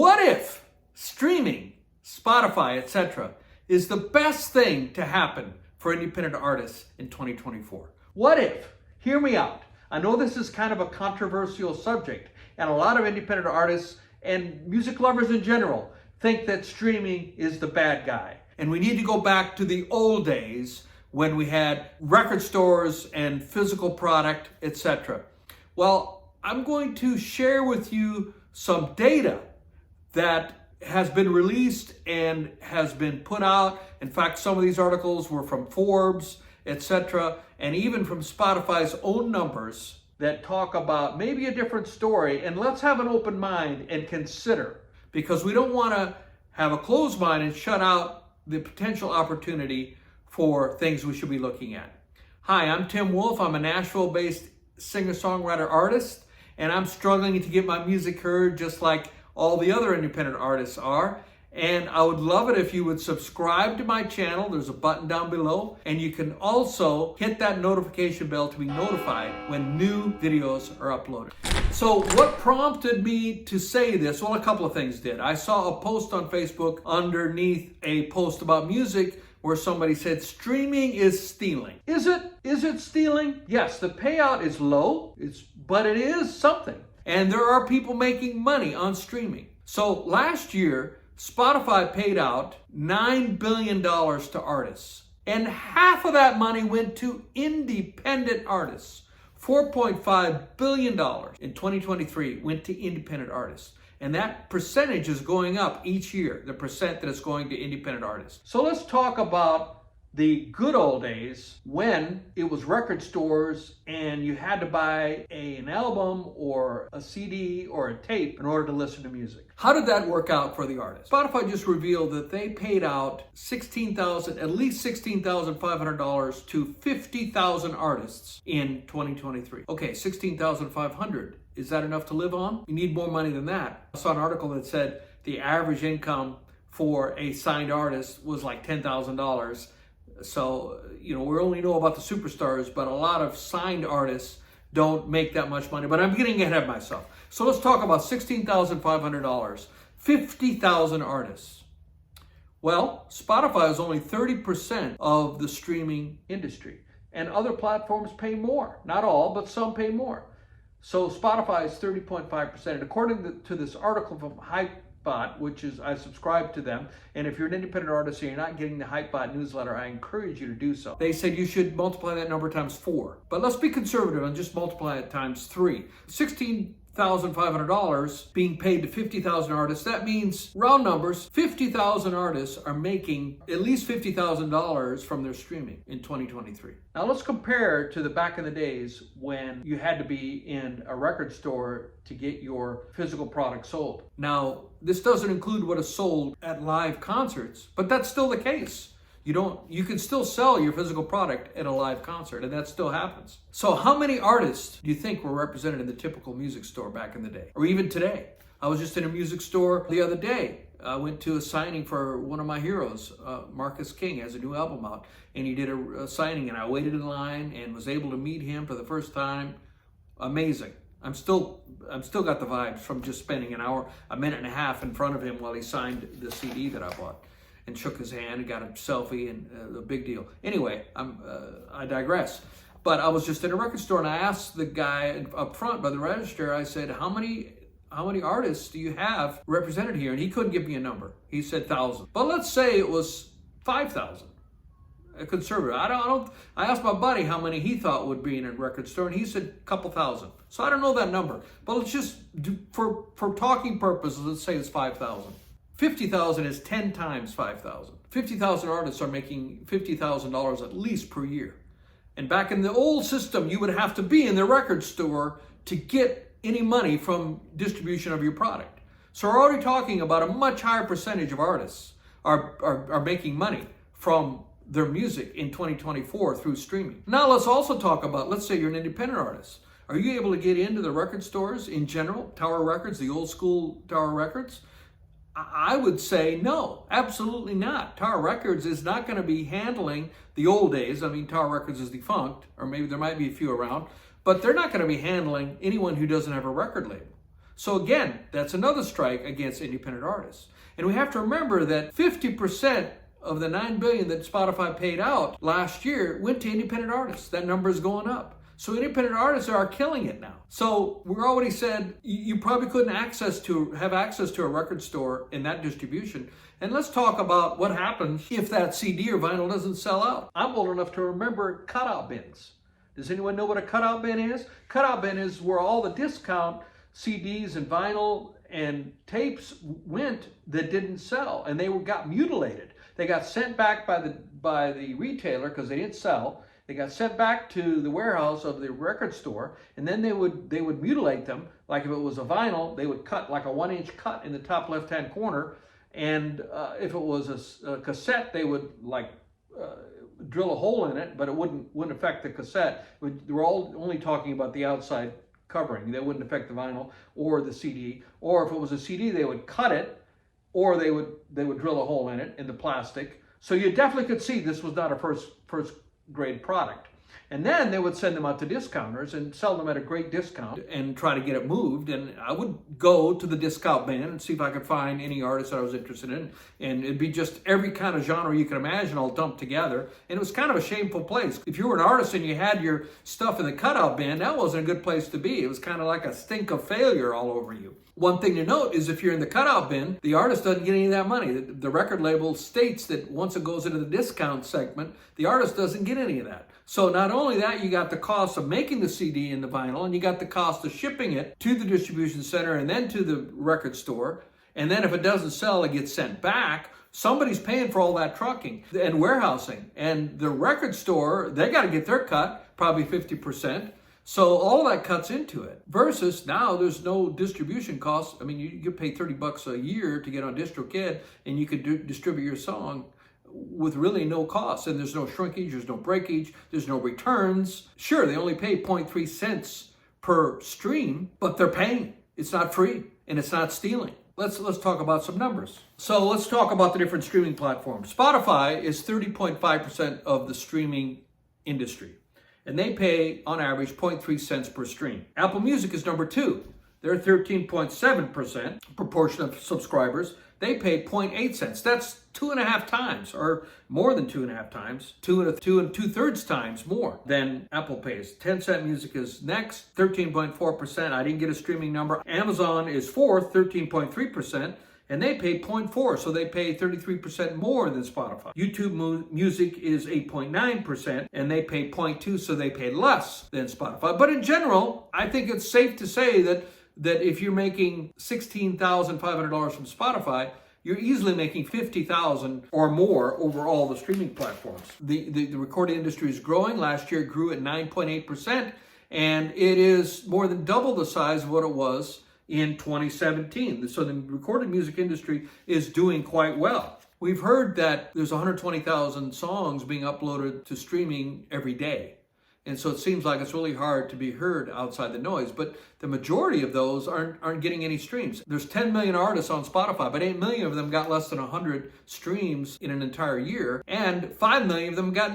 What if streaming, Spotify, etc., is the best thing to happen for independent artists in 2024? What if? Hear me out. I know this is kind of a controversial subject, and a lot of independent artists and music lovers in general think that streaming is the bad guy. And we need to go back to the old days when we had record stores and physical product, etc. Well, I'm going to share with you some data that has been released and has been put out. In fact, some of these articles were from Forbes, etc., and even from Spotify's own numbers that talk about maybe a different story. And let's have an open mind and consider, because we don't want to have a closed mind and shut out the potential opportunity for things we should be looking at. Hi, I'm Tim Wolf. I'm a Nashville-based singer-songwriter artist, and I'm struggling to get my music heard just like all the other independent artists are. And I would love it if you would subscribe to my channel. There's a button down below, and you can also hit that notification bell to be notified when new videos are uploaded. So what prompted me to say this? Well, a couple of things did. I saw a post on Facebook underneath a post about music where somebody said streaming is stealing. Is it? Is it stealing? Yes, the payout is low, but it is something. And there are people making money on streaming. So last year, Spotify paid out $9 billion to artists, and half of that money went to independent artists. $4.5 billion in 2023 went to independent artists. And that percentage is going up each year, the percent that is going to independent artists. So let's talk about the good old days when it was record stores and you had to buy an album or a CD or a tape in order to listen to music. How did that work out for the artist? Spotify just revealed that they paid out at least $16,500 to 50,000 artists in 2023. Okay, $16,500. Is that enough to live on? You need more money than that. I saw an article that said the average income for a signed artist was like $10,000. So, we only know about the superstars, but a lot of signed artists don't make that much money. But I'm getting ahead of myself. So let's talk about $16,500, 50,000 artists. Well, Spotify is only 30% of the streaming industry, and other platforms pay more. Not all, but some pay more. So Spotify is 30.5%. And according to this article from Hypebot, which is, I subscribe to them, and if you're an independent artist and you're not getting the Hypebot newsletter, I encourage you to do so. They said you should multiply that number times 4. But let's be conservative and just multiply it times 3. $16,500 being paid to 50,000 artists. That means, round numbers, 50,000 artists are making at least $50,000 from their streaming in 2023. Now let's compare to the back in the days when you had to be in a record store to get your physical product sold. Now, this doesn't include what is sold at live concerts, but that's still the case. You can still sell your physical product at a live concert, and that still happens. So how many artists do you think were represented in the typical music store back in the day, or even today? I was just in a music store the other day. I went to a signing for one of my heroes, Marcus King, has a new album out, and he did a signing, and I waited in line and was able to meet him for the first time. Amazing. I'm still got the vibes from just spending a minute and a half in front of him while he signed the CD that I bought, and shook his hand and got a selfie, and a big deal. Anyway, I digress. But I was just in a record store, and I asked the guy up front by the register, I said, how many artists do you have represented here? And he couldn't give me a number. He said 1,000. But let's say it was 5,000. A conservative. I asked my buddy how many he thought would be in a record store, and he said a couple thousand. So I don't know that number. But let's just, for talking purposes, let's say it's 5,000. 50,000 is 10 times 5,000. 50,000 artists are making $50,000 at least per year. And back in the old system, you would have to be in the record store to get any money from distribution of your product. So we're already talking about a much higher percentage of artists are making money from their music in 2024 through streaming. Now let's also talk about, let's say you're an independent artist. Are you able to get into the record stores in general, Tower Records, the old school Tower Records? I would say no, absolutely not. Tower Records is not going to be handling the old days. I mean, Tower Records is defunct, or maybe there might be a few around, but they're not going to be handling anyone who doesn't have a record label. So again, that's another strike against independent artists. And we have to remember that 50% of the $9 billion that Spotify paid out last year went to independent artists. That number is going up. So independent artists are killing it now. So we already said you probably couldn't have access to a record store in that distribution. And let's talk about what happens if that CD or vinyl doesn't sell out. I'm old enough to remember cutout bins. Does anyone know what a cutout bin is? Cutout bin is where all the discount CDs and vinyl and tapes went that didn't sell, and they got mutilated. They got sent back by the retailer because they didn't sell. They got sent back to the warehouse of the record store, and then they would mutilate them. Like if it was a vinyl, they would cut like a 1-inch cut in the top left-hand corner, and if it was a cassette, they would drill a hole in it, but it wouldn't affect the cassette. They were only talking about the outside covering. That wouldn't affect the vinyl or the CD. Or if it was a CD, they would cut it, or they would drill a hole in it in the plastic. So you definitely could see this was not a first grade product. And then they would send them out to discounters and sell them at a great discount and try to get it moved. And I would go to the discount bin and see if I could find any artist that I was interested in. And it'd be just every kind of genre you can imagine all dumped together. And it was kind of a shameful place. If you were an artist and you had your stuff in the cutout bin, that wasn't a good place to be. It was kind of like a stink of failure all over you. One thing to note is if you're in the cutout bin, the artist doesn't get any of that money. The record label states that once it goes into the discount segment, the artist doesn't get any of that. So not only that, you got the cost of making the CD and the vinyl, and you got the cost of shipping it to the distribution center and then to the record store. And then if it doesn't sell, it gets sent back. Somebody's paying for all that trucking and warehousing. And the record store, they got to get their cut, probably 50%. So all that cuts into it. Versus now there's no distribution costs. I mean, you pay $30 a year to get on DistroKid, and you could distribute your song with really no cost. And there's no shrinkage, there's no breakage, there's no returns. Sure, they only pay 0.3 cents per stream, but they're paying. It's not free, and it's not stealing. Let's talk about some numbers. So let's talk about the different streaming platforms. Spotify is 30.5% of the streaming industry, and they pay on average 0.3 cents per stream. Apple Music is number 2. They're 13.7% proportion of subscribers. They pay 0.8 cents. That's 2.5 times, or more than 2.5 times, 2 2/3 times more than Apple pays. 10-cent Music is next, 13.4%. I didn't get a streaming number. Amazon is 4th, 13.3%. And they pay 0.4, so they pay 33% more than Spotify. YouTube Music is 8.9%, and they pay 0.2, so they pay less than Spotify. But in general, I think it's safe to say that if you're making $16,500 from Spotify, you're easily making $50,000 or more over all the streaming platforms. The recording industry is growing. Last year it grew at 9.8%, and it is more than double the size of what it was in 2017. So the recorded music industry is doing quite well. We've heard that there's 120,000 songs being uploaded to streaming every day. And so it seems like it's really hard to be heard outside the noise, but the majority of those aren't getting any streams. There's 10 million artists on Spotify, but 8 million of them got less than 100 streams in an entire year, and 5 million of them got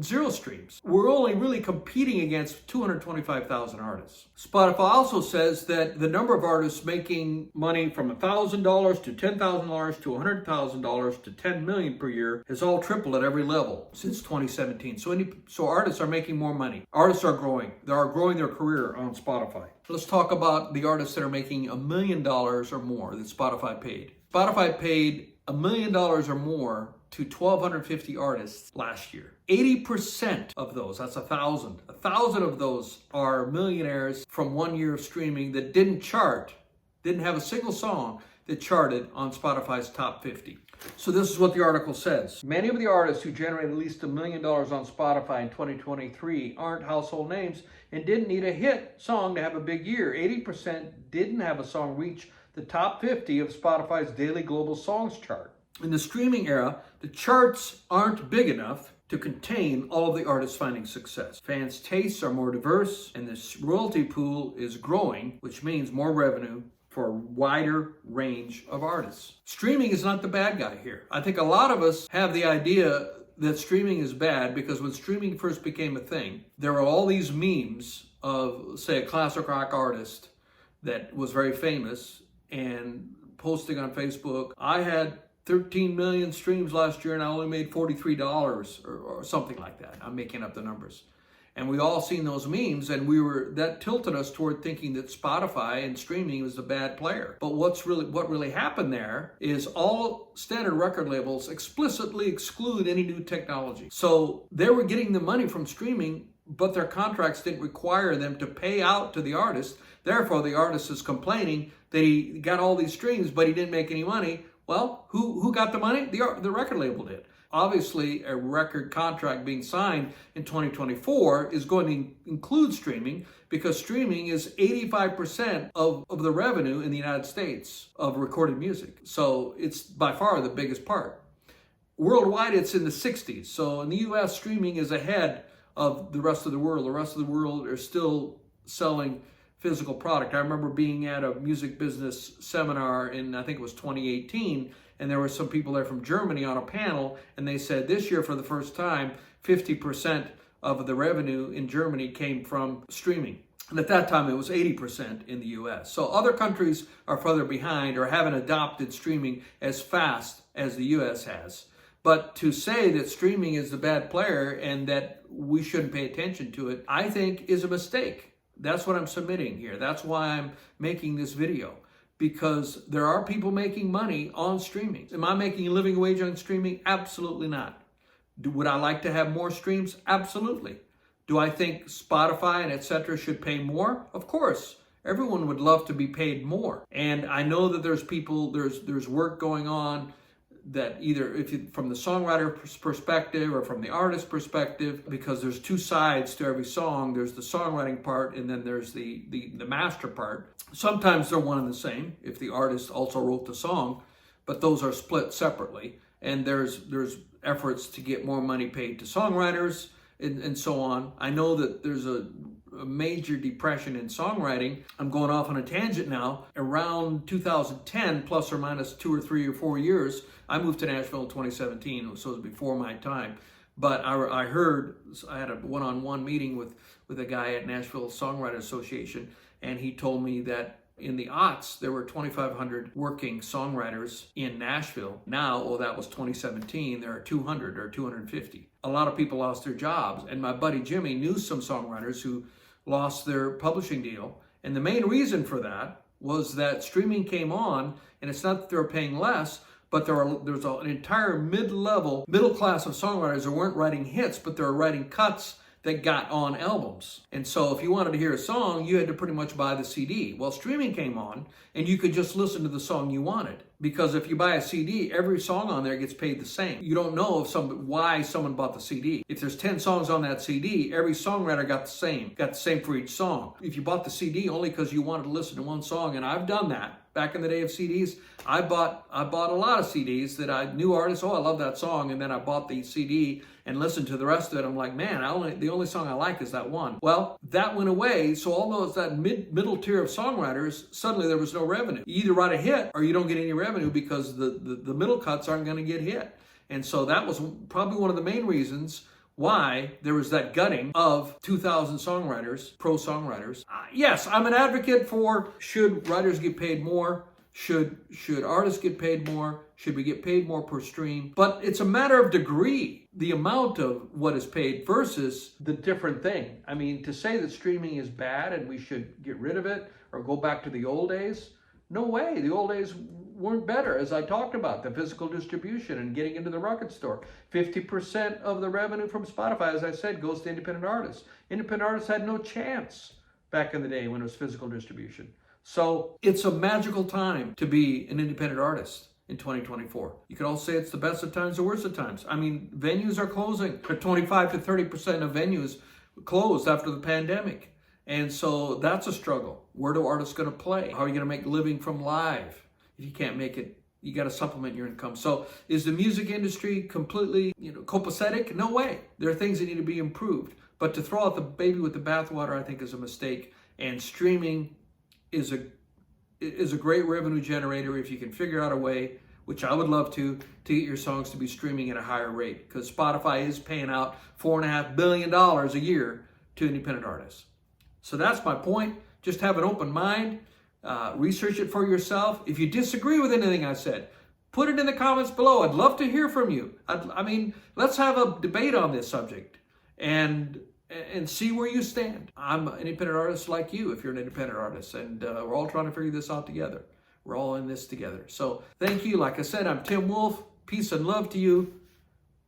zero streams. We're only really competing against 225,000 artists. Spotify also says that the number of artists making money from $1,000 to $10,000 to $100,000 to 10 million per year has all tripled at every level since 2017. So artists are making more money. Artists are growing. They are growing their career on Spotify. Let's talk about the artists that are making $1 million or more that Spotify paid. Spotify paid $1 million or more to 1,250 artists last year. 80% of those, that's 1,000. 1,000 of those are millionaires from 1 year of streaming that didn't have a single song that charted on Spotify's top 50. So this is what the article says. Many of the artists who generated at least $1 million on Spotify in 2023 aren't household names and didn't need a hit song to have a big year. 80% didn't have a song reach the top 50 of Spotify's daily global songs chart. In the streaming era, the charts aren't big enough to contain all of the artists finding success. Fans' tastes are more diverse, and the royalty pool is growing, which means more revenue for a wider range of artists. Streaming is not the bad guy here. I think a lot of us have the idea that streaming is bad because when streaming first became a thing, there were all these memes of, say, a classic rock artist that was very famous and posting on Facebook, I had 13 million streams last year and I only made $43 or something like that. I'm making up the numbers. And we all seen those memes, and that tilted us toward thinking that Spotify and streaming was a bad player. But what really happened there is all standard record labels explicitly exclude any new technology. So they were getting the money from streaming, but their contracts didn't require them to pay out to the artist. Therefore, the artist is complaining that he got all these streams, but he didn't make any money. Well, who got the money? The record label did. Obviously, a record contract being signed in 2024 is going to include streaming, because streaming is 85% of the revenue in the United States of recorded music. So it's by far the biggest part. Worldwide, it's in the 60s. So in the US, streaming is ahead of the rest of the world. The rest of the world are still selling physical product. I remember being at a music business seminar in, I think it was 2018, and there were some people there from Germany on a panel, and they said this year for the first time, 50% of the revenue in Germany came from streaming. And at that time, it was 80% in the US. So other countries are further behind or haven't adopted streaming as fast as the US has. But to say that streaming is the bad player and that we shouldn't pay attention to it, I think is a mistake. That's what I'm submitting here. That's why I'm making this video, because there are people making money on streaming. Am I making a living wage on streaming? Absolutely not. Would I like to have more streams? Absolutely. Do I think Spotify and etc. should pay more? Of course. Everyone would love to be paid more. And I know that there's work going on that either from the songwriter's perspective or from the artist's perspective, because there's two sides to every song. There's the songwriting part, and then there's the master part. Sometimes they're one and the same if the artist also wrote the song, but those are split separately. And there's efforts to get more money paid to songwriters and so on. I know that there's a major depression in songwriting. I'm going off on a tangent now. Around 2010, plus or minus 2 or 3 or 4 years, I moved to Nashville in 2017, so it was before my time. But I had a one-on-one meeting with a guy at Nashville Songwriters Association, and he told me that in the aughts, there were 2,500 working songwriters in Nashville. Now, that was 2017, there are 200 or 250. A lot of people lost their jobs, and my buddy Jimmy knew some songwriters who lost their publishing deal. And the main reason for that was that streaming came on, and it's not that they were paying less, but there's an entire middle class of songwriters who weren't writing hits, but they were writing cuts that got on albums. And so if you wanted to hear a song, you had to pretty much buy the CD. Well, streaming came on, and you could just listen to the song you wanted. Because if you buy a CD, every song on there gets paid the same. You don't know why someone bought the CD. If there's 10 songs on that CD, every songwriter got the same for each song. If you bought the CD only because you wanted to listen to one song, and I've done that. Back in the day of CDs, I bought a lot of CDs that I knew artists, I love that song, and then I bought the CD and listened to the rest of it. I'm like, man, the only song I like is that one. Well, that went away, so all that middle tier of songwriters, suddenly there was no revenue. You either write a hit or you don't get any revenue because the middle cuts aren't going to get hit. And so that was probably one of the main reasons why there was that gutting of 2,000 songwriters, pro songwriters. Yes, I'm an advocate for should writers get paid more? Should artists get paid more? Should we get paid more per stream? But it's a matter of degree, the amount of what is paid versus the different thing. I mean, to say that streaming is bad and we should get rid of it or go back to the old days, no way. The old days weren't better, as I talked about, the physical distribution and getting into the record store. 50% of the revenue from Spotify, as I said, goes to independent artists. Independent artists had no chance back in the day when it was physical distribution. So it's a magical time to be an independent artist in 2024. You could also say it's the best of times, the worst of times. I mean, venues are closing. 25 to 30% of venues closed after the pandemic. And so that's a struggle. Where do artists going to play? How are you going to make a living from live? If you can't make it, you got to supplement your income. So is the music industry completely, copacetic? No way. There are things that need to be improved. But to throw out the baby with the bathwater, I think is a mistake. And streaming is a great revenue generator if you can figure out a way, which I would love to get your songs to be streaming at a higher rate. Because Spotify is paying out $4.5 billion a year to independent artists. So that's my point. Just have an open mind. Research it for yourself. If you disagree with anything I said, put it in the comments below. I'd love to hear from you. I mean, let's have a debate on this subject and see where you stand. I'm an independent artist like you if you're an independent artist, and we're all trying to figure this out together. We're all in this together. So thank you. Like I said, I'm Tim Wolf. Peace and love to you.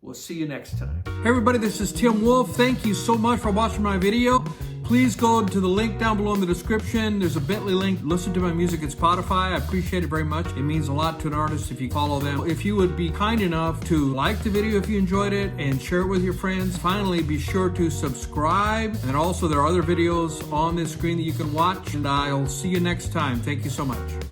We'll see you next time. Hey everybody, this is Tim Wolf. Thank you so much for watching my video. Please go to the link down below in the description. There's a bit.ly link. Listen to my music at Spotify. I appreciate it very much. It means a lot to an artist if you follow them. If you would be kind enough to like the video if you enjoyed it and share it with your friends. Finally, be sure to subscribe. And also there are other videos on this screen that you can watch. And I'll see you next time. Thank you so much.